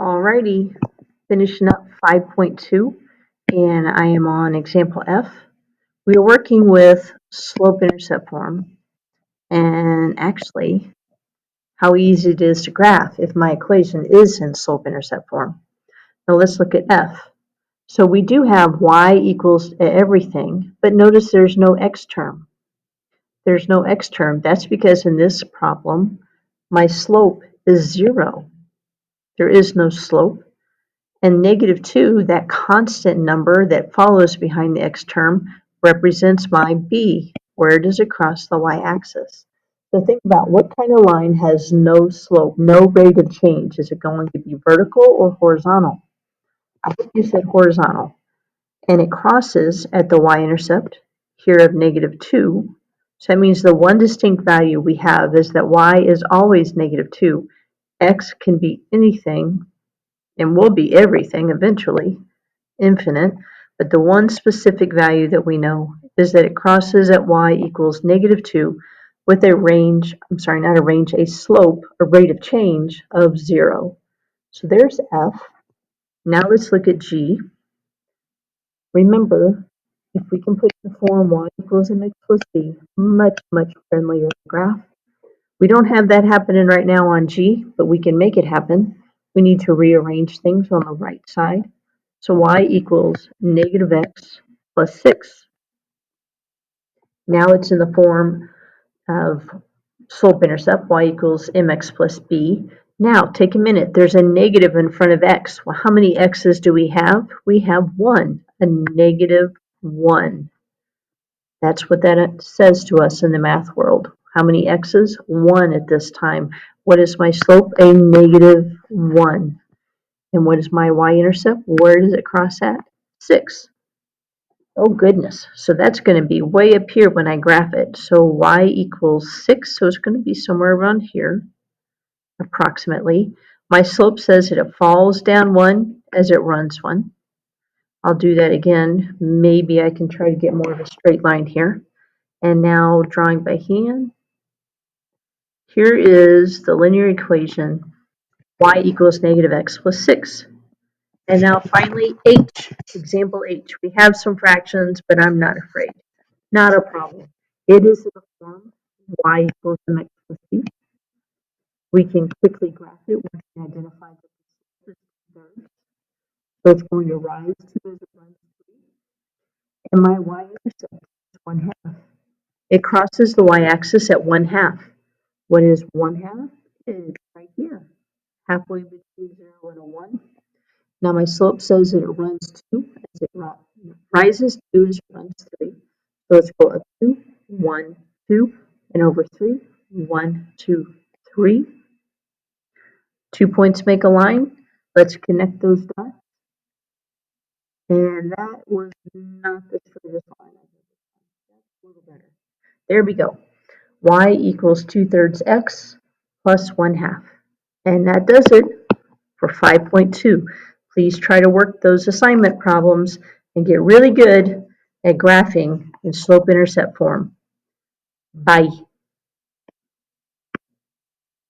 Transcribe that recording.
Alrighty, finishing up 5.2, and I am on example F. We are working with slope-intercept form, and actually how easy it is to graph if my equation is in slope-intercept form. Now let's look at F. So we do have y equals everything, but notice there's no x term. There's no x term. That's because in this problem, my slope is 0. There is no slope. And -2, that constant number that follows behind the x term, represents my b. Where does it cross the y-axis? So think about what kind of line has no slope, no rate of change. Is it going to be vertical or horizontal? I think you said horizontal. And it crosses at the y-intercept, here of -2. So that means the one distinct value we have is that y is always -2. X can be anything and will be everything eventually, infinite, but the one specific value that we know is that it crosses at y equals -2 with a range, not a range, a slope, a rate of change of 0. So there's F. Now let's look at G. Remember, if we can put the form y equals mx plus b, much friendlier graph. We don't have that happening right now on G, but we can make it happen. We need to rearrange things on the right side. So y equals -x plus 6. Now it's in the form of slope-intercept, y equals mx plus b. Now take a minute, there's a negative in front of x. Well, how many x's do we have? We have 1, a -1. That's what that says to us in the math world. How many x's? 1 at this time. What is my slope? A -1. And what is my y-intercept? Where does it cross at? 6. Oh goodness, so that's going to be way up here when I graph it. So y equals 6, so it's going to be somewhere around here, approximately. My slope says that it falls down 1 as it runs 1. I'll do that again. Maybe I can try to get more of a straight line here. And now drawing by hand, here is the linear equation, y equals -x plus 6. And now finally, H, example H. We have some fractions, but I'm not afraid. Not a problem. It is in the form y equals mx plus b. We can quickly graph it once we identify that the slope is 2/3. So it's going to rise 2 as it runs 3. And my y-intercept is 1/2. It crosses the y-axis at 1/2. What is 1/2? It's right here, halfway between 0 and a 1. Now my slope says that it runs 2 as it rises 2 as it runs 3. So let's go up 2, 1, 2, and over 3, 1, 2, 3. 2 points make a line. Let's connect those dots. And that was not the straightest line. That's a little better. There we go. Y equals 2/3 x plus 1/2. And that does it for 5.2. Please try to work those assignment problems and get really good at graphing in slope-intercept form. Bye.